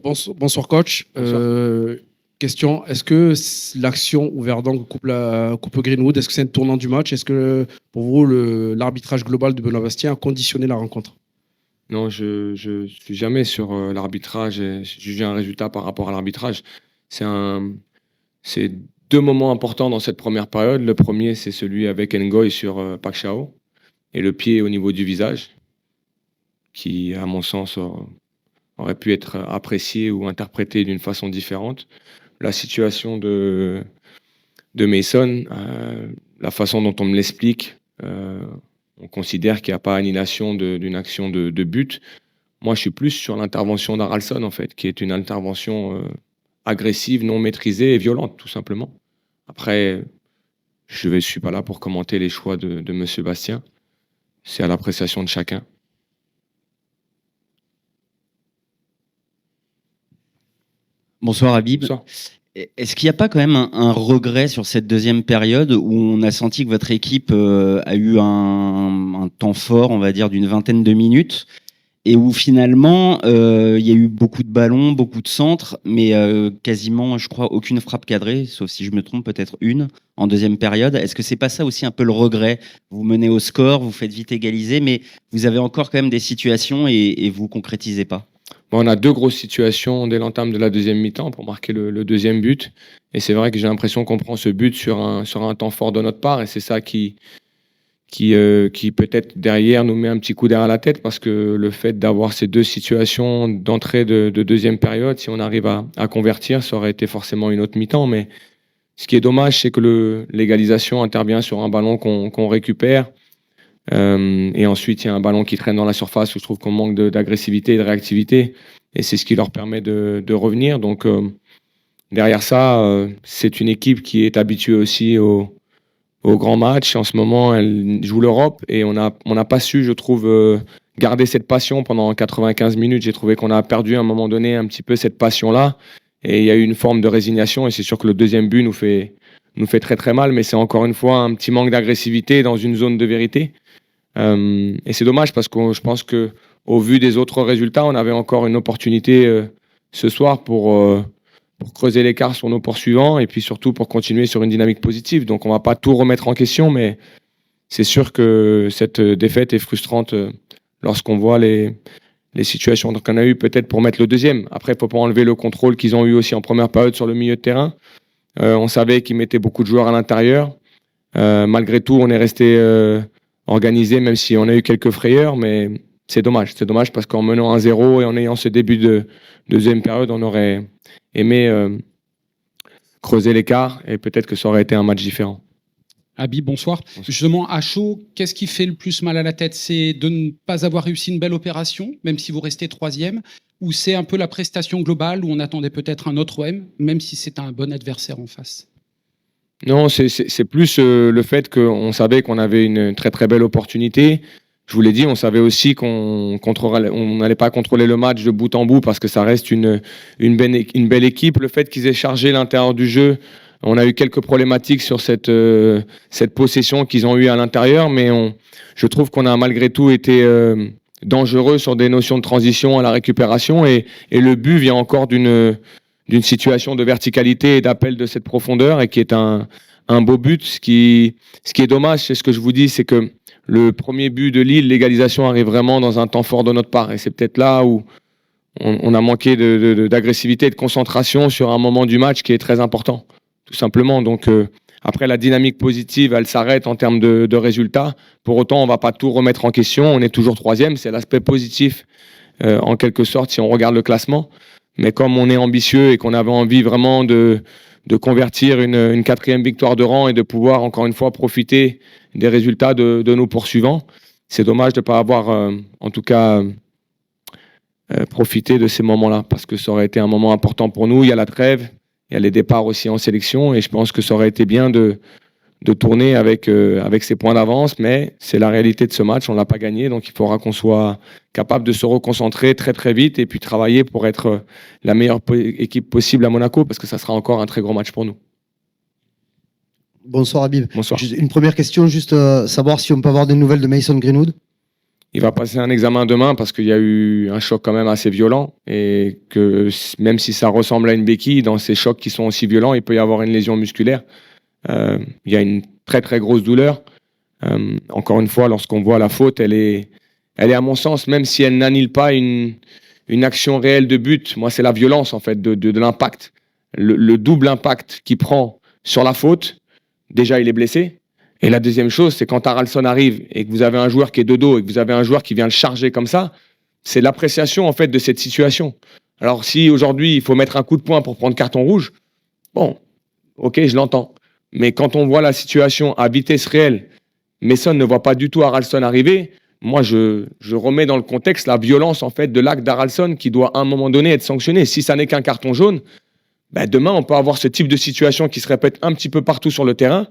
Bonsoir coach. Question, est-ce que l'action où Verdun coupe Greenwood, est-ce que c'est un tournant du match? Est-ce que pour vous, l'arbitrage global de Benoît Bastien a conditionné la rencontre? Non, je suis jamais sur l'arbitrage et juger un résultat par rapport à l'arbitrage. C'est deux moments importants dans cette première période. Le premier, c'est celui avec Ngoy sur Pacquiao et le pied au niveau du visage, qui, à mon sens, aurait pu être apprécié ou interprété d'une façon différente. La situation de Mason, la façon dont on me l'explique, on considère qu'il n'y a pas annulation d'une action de but. Moi, je suis plus sur l'intervention d'Haraldsson, en fait, qui est une intervention agressive, non maîtrisée et violente, tout simplement. Après, je ne suis pas là pour commenter les choix de M. Bastien. C'est à l'appréciation de chacun. Bonsoir Habib. Bonsoir. Est-ce qu'il n'y a pas quand même un regret sur cette deuxième période où on a senti que votre équipe a eu un temps fort, on va dire, d'une vingtaine de minutes et où finalement il y a eu beaucoup de ballons, beaucoup de centres, mais quasiment, je crois, aucune frappe cadrée, sauf si je me trompe, peut-être une en deuxième période. Est-ce que c'est pas ça aussi un peu le regret? Vous menez au score, vous faites vite égaliser, mais vous avez encore quand même des situations et vous concrétisez pas. Bon, on a deux grosses situations dès l'entame de la deuxième mi-temps pour marquer le deuxième but. Et c'est vrai que j'ai l'impression qu'on prend ce but sur un temps fort de notre part. Et c'est ça qui peut-être derrière nous met un petit coup derrière la tête, parce que le fait d'avoir ces deux situations d'entrée de deuxième période, si on arrive à convertir, ça aurait été forcément une autre mi-temps. Mais ce qui est dommage, c'est que l'égalisation intervient sur un ballon qu'on récupère. Et ensuite, il y a un ballon qui traîne dans la surface où je trouve qu'on manque d'agressivité et de réactivité. Et c'est ce qui leur permet de revenir. Donc, derrière ça, c'est une équipe qui est habituée aussi aux grands matchs. En ce moment, elle joue l'Europe et on n'a pas su, je trouve, garder cette passion pendant 95 minutes. J'ai trouvé qu'on a perdu à un moment donné un petit peu cette passion-là. Et il y a eu une forme de résignation. Et c'est sûr que le deuxième but nous fait très très mal. Mais c'est encore une fois un petit manque d'agressivité dans une zone de vérité. Et c'est dommage parce que je pense que au vu des autres résultats, on avait encore une opportunité ce soir pour creuser l'écart sur nos poursuivants et puis surtout pour continuer sur une dynamique positive. Donc on va pas tout remettre en question, mais c'est sûr que cette défaite est frustrante lorsqu'on voit les situations qu'on a eues peut-être pour mettre le deuxième. Après, il faut pas enlever le contrôle qu'ils ont eu aussi en première période sur le milieu de terrain. On savait qu'ils mettaient beaucoup de joueurs à l'intérieur. Malgré tout, on est resté organisé, même si on a eu quelques frayeurs, mais c'est dommage. C'est dommage parce qu'en menant 1-0 et en ayant ce début de deuxième période, on aurait aimé creuser l'écart et peut-être que ça aurait été un match différent. Habib, bonsoir. Justement, à chaud, qu'est-ce qui fait le plus mal à la tête? C'est de ne pas avoir réussi une belle opération, même si vous restez troisième, ou c'est un peu la prestation globale où on attendait peut-être un autre OM, même si c'est un bon adversaire en face? Non, c'est plus le fait qu'on savait qu'on avait une très très belle opportunité. Je vous l'ai dit, on savait aussi qu'on n'allait pas contrôler le match de bout en bout parce que ça reste une belle équipe. Le fait qu'ils aient chargé l'intérieur du jeu, on a eu quelques problématiques sur cette possession qu'ils ont eue à l'intérieur, mais je trouve qu'on a malgré tout été dangereux sur des notions de transition à la récupération et le but vient encore d'une situation de verticalité et d'appel de cette profondeur et qui est un beau but. Ce qui est dommage, c'est ce que je vous dis, c'est que le premier but de Lille, l'égalisation arrive vraiment dans un temps fort de notre part et c'est peut-être là où on a manqué d'agressivité et de concentration sur un moment du match qui est très important, tout simplement. Donc après, la dynamique positive, elle s'arrête en termes de résultats. Pour autant, on ne va pas tout remettre en question. On est toujours troisième, c'est l'aspect positif en quelque sorte si on regarde le classement. Mais comme on est ambitieux et qu'on avait envie vraiment de convertir une quatrième victoire de rang et de pouvoir encore une fois profiter des résultats de nos poursuivants, c'est dommage de ne pas avoir en tout cas profité de ces moments-là parce que ça aurait été un moment important pour nous. Il y a la trêve, il y a les départs aussi en sélection et je pense que ça aurait été bien de tourner avec ces points d'avance, mais c'est la réalité de ce match, on ne l'a pas gagné, donc il faudra qu'on soit capable de se reconcentrer très très vite et puis travailler pour être la meilleure équipe possible à Monaco, parce que ça sera encore un très gros match pour nous. Bonsoir Habib. Bonsoir. Une première question, juste savoir si on peut avoir des nouvelles de Mason Greenwood. il va passer un examen demain parce qu'il y a eu un choc quand même assez violent et que même si ça ressemble à une béquille, dans ces chocs qui sont aussi violents, il peut y avoir une lésion musculaire. Il y a une très très grosse douleur. Encore une fois, lorsqu'on voit la faute, elle est à mon sens, même si elle n'annule pas une action réelle de but, moi c'est la violence en fait de l'impact. Le double impact qu'il prend sur la faute, déjà il est blessé. Et la deuxième chose, c'est quand Haraldsson arrive et que vous avez un joueur qui est de dos et que vous avez un joueur qui vient le charger comme ça, c'est l'appréciation en fait de cette situation. Alors si aujourd'hui il faut mettre un coup de poing pour prendre carton rouge, bon, ok, je l'entends. Mais quand on voit la situation à vitesse réelle, Messon ne voit pas du tout Haraldsson arriver. Moi, je remets dans le contexte la violence en fait de l'acte d'Haraldsson qui doit à un moment donné être sanctionné. Si ça n'est qu'un carton jaune, demain on peut avoir ce type de situation qui se répète un petit peu partout sur le terrain.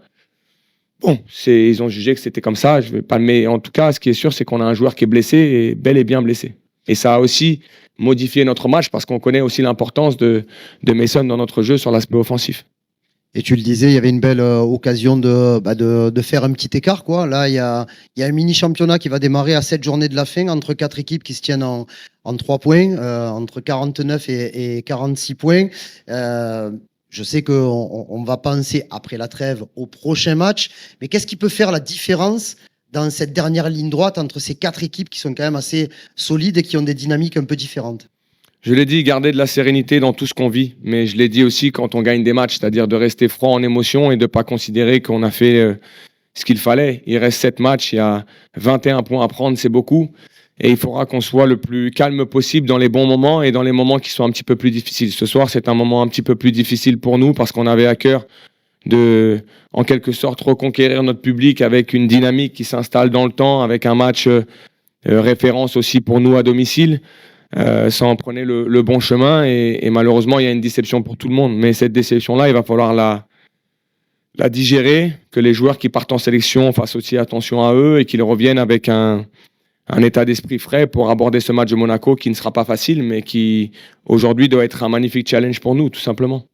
Bon, ils ont jugé que c'était comme ça. Je vais pas, mais en tout cas, ce qui est sûr, c'est qu'on a un joueur qui est blessé et bel et bien blessé. Et ça a aussi modifié notre match parce qu'on connaît aussi l'importance de Messon dans notre jeu sur l'aspect offensif. Et tu le disais, il y avait une belle occasion de faire un petit écart, quoi. Là, il y a un mini-championnat qui va démarrer à 7 journées de la fin entre 4 équipes qui se tiennent en 3 points, entre 49 et 46 points. Je sais qu'on va penser, après la trêve, au prochain match. Mais qu'est-ce qui peut faire la différence dans cette dernière ligne droite entre ces 4 équipes qui sont quand même assez solides et qui ont des dynamiques un peu différentes? Je l'ai dit, garder de la sérénité dans tout ce qu'on vit. Mais je l'ai dit aussi quand on gagne des matchs, c'est-à-dire de rester froid en émotion et de ne pas considérer qu'on a fait ce qu'il fallait. Il reste 7 matchs, il y a 21 points à prendre, c'est beaucoup. Et il faudra qu'on soit le plus calme possible dans les bons moments et dans les moments qui sont un petit peu plus difficiles. Ce soir, c'est un moment un petit peu plus difficile pour nous parce qu'on avait à cœur de, en quelque sorte, reconquérir notre public avec une dynamique qui s'installe dans le temps, avec un match référence aussi pour nous à domicile. Ça en prenait le bon chemin et malheureusement, il y a une déception pour tout le monde. Mais cette déception-là, il va falloir la digérer, que les joueurs qui partent en sélection fassent aussi attention à eux et qu'ils reviennent avec un état d'esprit frais pour aborder ce match de Monaco qui ne sera pas facile, mais qui aujourd'hui doit être un magnifique challenge pour nous, tout simplement.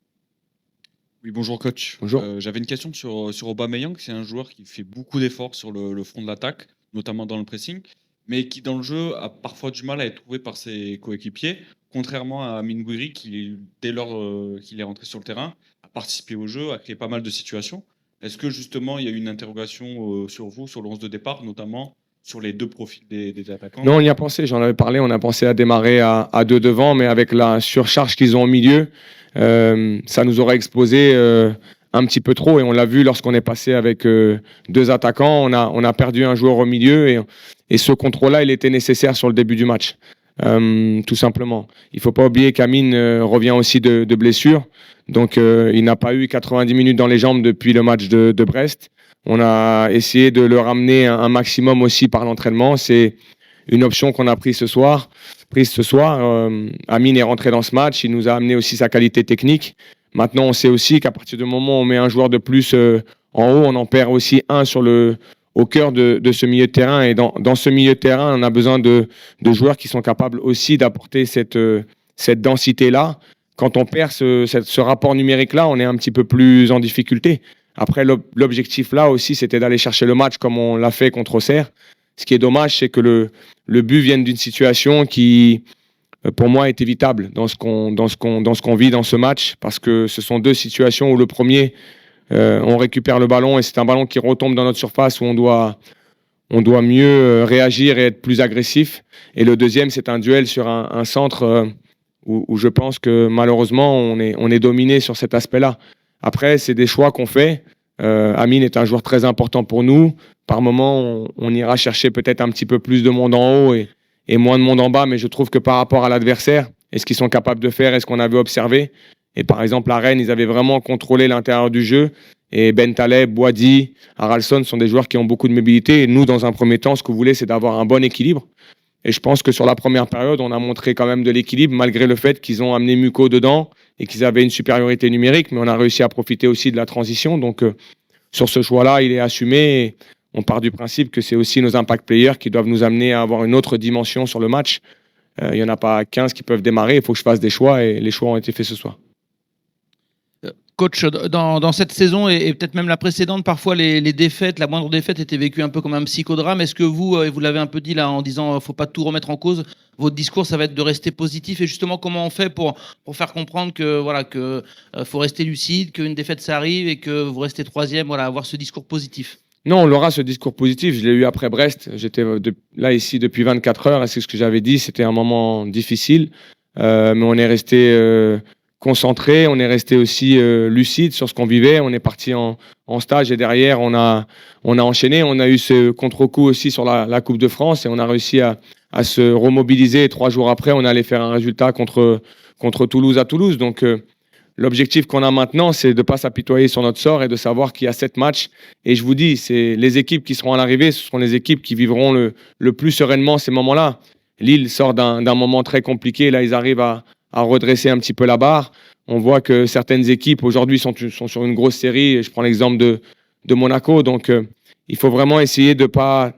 Oui, bonjour coach. Bonjour. J'avais une question sur Aubameyang. C'est un joueur qui fait beaucoup d'efforts sur le front de l'attaque, notamment dans le pressing, mais qui dans le jeu a parfois du mal à être trouvé par ses coéquipiers, contrairement à Amine Gouiri qui, dès lors qu'il est rentré sur le terrain, a participé au jeu, a créé pas mal de situations. Est-ce que justement il y a eu une interrogation sur vous, sur le 11 de départ, notamment sur les 2 profils des attaquants? Non, on y a pensé, j'en avais parlé, on a pensé à démarrer à 2 devant, mais avec la surcharge qu'ils ont au milieu, ça nous aurait exposé un petit peu trop, et on l'a vu lorsqu'on est passé avec 2 attaquants, on a perdu un joueur au milieu, et ce contrôle-là, il était nécessaire sur le début du match, tout simplement. Il ne faut pas oublier qu'Amine revient aussi de blessure, donc il n'a pas eu 90 minutes dans les jambes depuis le match de Brest. On a essayé de le ramener un maximum aussi par l'entraînement. C'est une option qu'on a prise ce soir. Amine est rentré dans ce match. Il nous a amené aussi sa qualité technique. Maintenant, on sait aussi qu'à partir du moment où on met un joueur de plus en haut, on en perd aussi un au cœur de ce milieu de terrain. Et dans ce milieu de terrain, on a besoin de joueurs qui sont capables aussi d'apporter cette densité-là. Quand on perd ce rapport numérique-là, on est un petit peu plus en difficulté. Après, l'objectif là aussi, c'était d'aller chercher le match comme on l'a fait contre Auxerre. Ce qui est dommage, c'est que le but vienne d'une situation qui, pour moi, est évitable dans ce qu'on vit dans ce match, parce que ce sont 2 situations où le premier, on récupère le ballon et c'est un ballon qui retombe dans notre surface où on doit mieux réagir et être plus agressif. Et le deuxième, c'est un duel sur un centre où je pense que malheureusement, on est dominé sur cet aspect-là. Après, c'est des choix qu'on fait. Amine est un joueur très important pour nous. Par moment, on ira chercher peut-être un petit peu plus de monde en haut et moins de monde en bas, mais je trouve que par rapport à l'adversaire, et ce qu'ils sont capables de faire et ce qu'on avait observé, et par exemple à Rennes, ils avaient vraiment contrôlé l'intérieur du jeu, et Ben Taleb, Boadi, Haraldsson sont des joueurs qui ont beaucoup de mobilité, et nous, dans un premier temps, ce que vous voulez, c'est d'avoir un bon équilibre. Et je pense que sur la première période, on a montré quand même de l'équilibre, malgré le fait qu'ils ont amené Muko dedans et qu'ils avaient une supériorité numérique, mais on a réussi à profiter aussi de la transition. Donc, sur ce choix-là, il est assumé. Et on part du principe que c'est aussi nos impact players qui doivent nous amener à avoir une autre dimension sur le match. Il n'y en a pas 15 qui peuvent démarrer, il faut que je fasse des choix et les choix ont été faits ce soir. coach, dans cette saison et peut-être même la précédente, parfois les défaites, la moindre défaite était vécue un peu comme un psychodrame. Est-ce que vous l'avez un peu dit là en disant faut pas tout remettre en cause, votre discours ça va être de rester positif, et justement comment on fait pour faire comprendre que voilà que faut rester lucide, qu'une défaite ça arrive et que vous restez troisième, voilà, avoir ce discours positif? Non, on l'aura, ce discours positif. Je l'ai eu après Brest. J'étais là, ici, depuis 24 heures. Et c'est ce que j'avais dit. C'était un moment difficile. Mais on est resté concentré. On est resté aussi lucide sur ce qu'on vivait. On est parti en stage et derrière, on a enchaîné. On a eu ce contre-coup aussi sur la Coupe de France et on a réussi à se remobiliser. Et 3 jours après, on allait faire un résultat contre Toulouse à Toulouse. Donc, l'objectif qu'on a maintenant, c'est de ne pas s'apitoyer sur notre sort et de savoir qu'il y a 7 matchs. Et je vous dis, c'est les équipes qui seront à l'arrivée, ce seront les équipes qui vivront le plus sereinement ces moments-là. Lille sort d'un moment très compliqué. Là, ils arrivent à redresser un petit peu la barre. On voit que certaines équipes, aujourd'hui, sont sur une grosse série. Je prends l'exemple de Monaco. Donc, il faut vraiment essayer de ne pas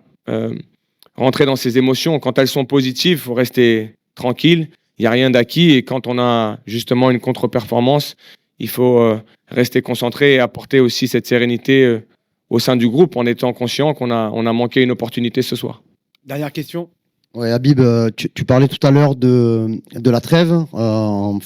rentrer dans ces émotions. Quand elles sont positives, il faut rester tranquille. Il n'y a rien d'acquis et quand on a justement une contre-performance, il faut rester concentré et apporter aussi cette sérénité au sein du groupe en étant conscient qu'on a manqué une opportunité ce soir. Dernière question. Ouais, Habib, tu parlais tout à l'heure de la trêve, en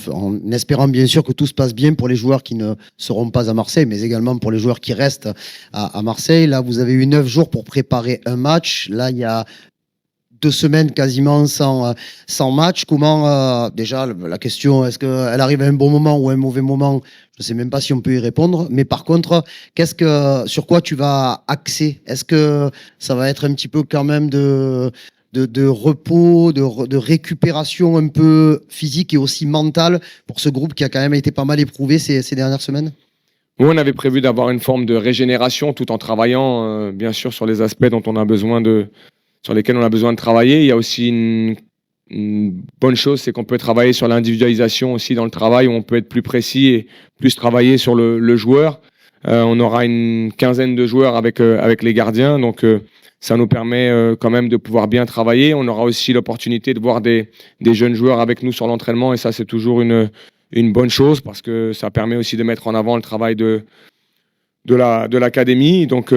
espérant bien sûr que tout se passe bien pour les joueurs qui ne seront pas à Marseille, mais également pour les joueurs qui restent à Marseille. Là, vous avez eu 9 jours pour préparer un match. Là, il y a 2 semaines quasiment sans match. Comment, déjà, la question, est-ce qu'elle arrive à un bon moment ou à un mauvais moment? Je ne sais même pas si on peut y répondre. Mais par contre, sur quoi tu vas axer? Est-ce que ça va être un petit peu quand même de repos, de récupération un peu physique et aussi mentale pour ce groupe qui a quand même été pas mal éprouvé ces dernières semaines? Nous, on avait prévu d'avoir une forme de régénération tout en travaillant, bien sûr, sur les aspects sur lesquels on a besoin de travailler. Il y a aussi une bonne chose, c'est qu'on peut travailler sur l'individualisation aussi dans le travail, où on peut être plus précis et plus travailler sur le joueur. On aura une 15aine de joueurs avec les gardiens, donc ça nous permet quand même de pouvoir bien travailler. On aura aussi l'opportunité de voir des jeunes joueurs avec nous sur l'entraînement, et ça, c'est toujours une bonne chose parce que ça permet aussi de mettre en avant le travail de l'académie. Donc,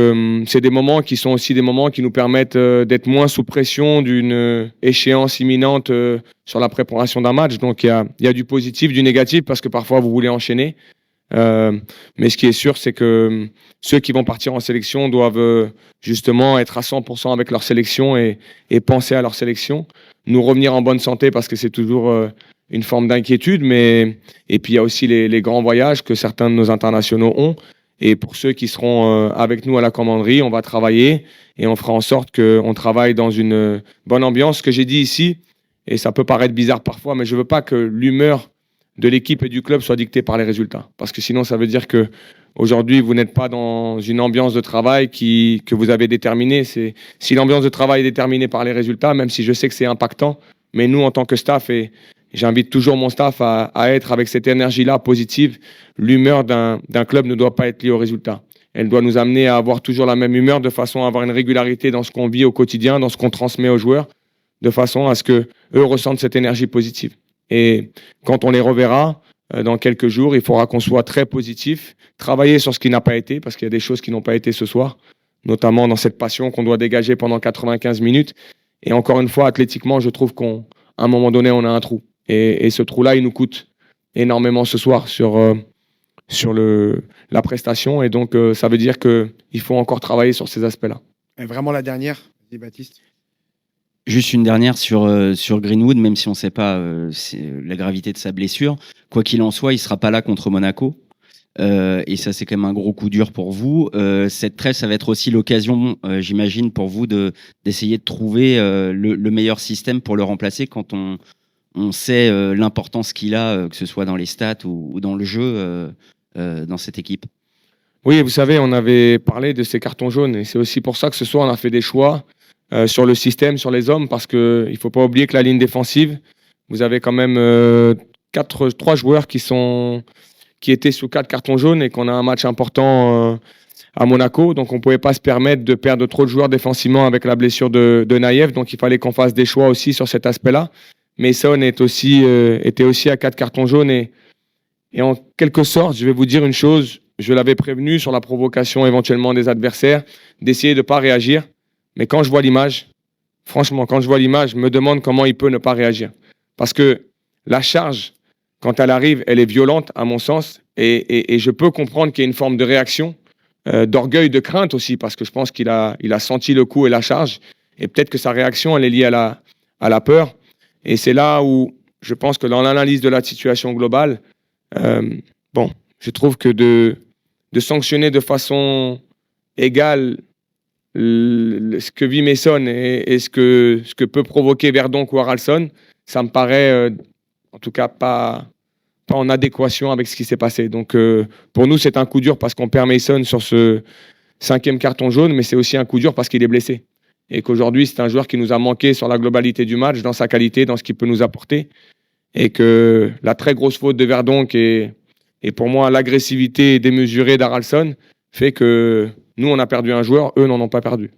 c'est des moments qui sont aussi des moments qui nous permettent d'être moins sous pression d'une échéance imminente sur la préparation d'un match. Donc, il y a du positif, du négatif, parce que parfois, vous voulez enchaîner. Mais ce qui est sûr, c'est que ceux qui vont partir en sélection doivent justement être à 100% avec leur sélection et penser à leur sélection. Nous revenir en bonne santé, parce que c'est toujours une forme d'inquiétude. Et puis, il y a aussi les grands voyages que certains de nos internationaux ont. Et pour ceux qui seront avec nous à la commanderie, on va travailler et on fera en sorte qu'on travaille dans une bonne ambiance. Ce que j'ai dit ici, et ça peut paraître bizarre parfois, mais je ne veux pas que l'humeur de l'équipe et du club soit dictée par les résultats. Parce que sinon, ça veut dire que aujourd'hui, vous n'êtes pas dans une ambiance de travail que vous avez déterminée. Si l'ambiance de travail est déterminée par les résultats, même si je sais que c'est impactant, mais nous, en tant que staff, et j'invite toujours mon staff à être avec cette énergie-là positive. L'humeur d'un club ne doit pas être liée aux résultats. Elle doit nous amener à avoir toujours la même humeur, de façon à avoir une régularité dans ce qu'on vit au quotidien, dans ce qu'on transmet aux joueurs, de façon à ce qu'eux ressentent cette énergie positive. Et quand on les reverra dans quelques jours, il faudra qu'on soit très positif, travailler sur ce qui n'a pas été, parce qu'il y a des choses qui n'ont pas été ce soir, notamment dans cette passion qu'on doit dégager pendant 95 minutes. Et encore une fois, athlétiquement, je trouve qu'à un moment donné, on a un trou. Et ce trou-là, il nous coûte énormément ce soir sur la prestation. Et donc, ça veut dire qu'il faut encore travailler sur ces aspects-là. Et vraiment la dernière, vas-y Baptiste. Juste une dernière sur Greenwood, même si on ne sait pas la gravité de sa blessure. Quoi qu'il en soit, il ne sera pas là contre Monaco. Et ça, c'est quand même un gros coup dur pour vous. Cette trêve, ça va être aussi l'occasion, j'imagine, pour vous d'essayer de trouver le meilleur système pour le remplacer quand on sait l'importance qu'il a, que ce soit dans les stats ou dans le jeu, dans cette équipe. Oui, vous savez, on avait parlé de ces cartons jaunes. Et c'est aussi pour ça que ce soir, on a fait des choix sur le système, sur les hommes, parce qu'il ne faut pas oublier que la ligne défensive, vous avez quand même 3 joueurs qui étaient sous 4 cartons jaunes et qu'on a un match important à Monaco. Donc, on ne pouvait pas se permettre de perdre trop de joueurs défensivement avec la blessure de Naïef. Donc, il fallait qu'on fasse des choix aussi sur cet aspect-là. Mais Son était aussi à 4 cartons jaunes Et en quelque sorte, je vais vous dire une chose, je l'avais prévenu sur la provocation éventuellement des adversaires, d'essayer de ne pas réagir. Mais quand je vois l'image, franchement, quand je vois l'image, je me demande comment il peut ne pas réagir. Parce que la charge, quand elle arrive, elle est violente à mon sens. Et je peux comprendre qu'il y a une forme de réaction, d'orgueil, de crainte aussi, parce que je pense qu'il a senti le coup et la charge. Et peut-être que sa réaction, elle est liée à la peur. Et c'est là où je pense que dans l'analyse de la situation globale, je trouve que de sanctionner de façon égale ce que vit Mason et ce que peut provoquer Verdonk ou Haraldsson, ça me paraît en tout cas pas en adéquation avec ce qui s'est passé. Donc pour nous, c'est un coup dur parce qu'on perd Mason sur ce 5e carton jaune, mais c'est aussi un coup dur parce qu'il est blessé. Et qu'aujourd'hui, c'est un joueur qui nous a manqué sur la globalité du match, dans sa qualité, dans ce qu'il peut nous apporter. Et que la très grosse faute de Verdonk et pour moi l'agressivité démesurée d'Haraldsson fait que nous, on a perdu un joueur, eux n'en ont pas perdu.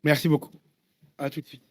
Merci beaucoup. À tout de suite.